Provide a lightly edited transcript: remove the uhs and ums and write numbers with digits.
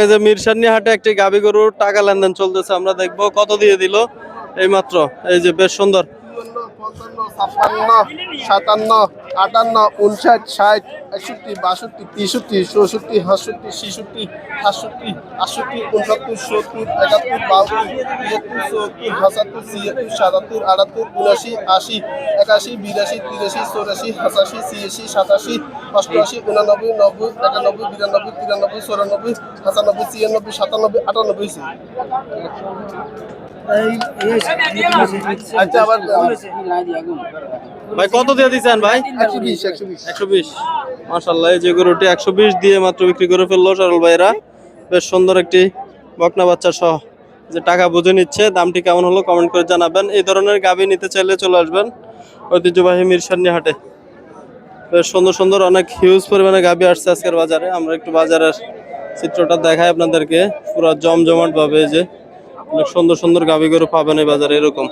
এই যে মিরসানি হাটে একটি গাবি গরুর টাকা লেনদেন চলতেছে, আমরা দেখবো কত দিয়ে দিল এই মাত্র। এই যে বেশ সুন্দর। 57, 58, 59, 60, 61, 62, 63, 64, 65, 66, 67, 68, 69, 70, 71, 72, 73, 74, 75, 76, 77, 78, 79, 80, 81, 82, 83, 84, 85, 86, 87, 88, 89, 90, 91, 92, 93, 94, 95, 96, 97, 98। আচ্ছা আবার ভাই কত দিয়ে দিচ্ছেন ভাই? 120। মাশাআল্লাহ, এই যে গরুটি 120 দিয়ে মাত্র বিক্রি করে ফেললো সরল ভাইরা। বেশ সুন্দর একটি বকনা বাচ্চা সহ। যে টাকা বুঝে নিচ্ছে, দামটি কেমন হলো কমেন্ট করে জানাবেন। এই ধরনের গাভী নিতে চাইলে চলে আসবেন ঐতিহ্যবাহী মিরসানি হাটে। বেশ সুন্দর সুন্দর অনেক হিউজ পরিমাণে গাভী আসছে আজকের বাজারে। আমরা একটু বাজারের চিত্রটা দেখাই আপনাদেরকে পুরো জমজমাট ভাবে। যে অনেক সুন্দর সুন্দর গাভী গরু পাবেন এই বাজারে এরকম।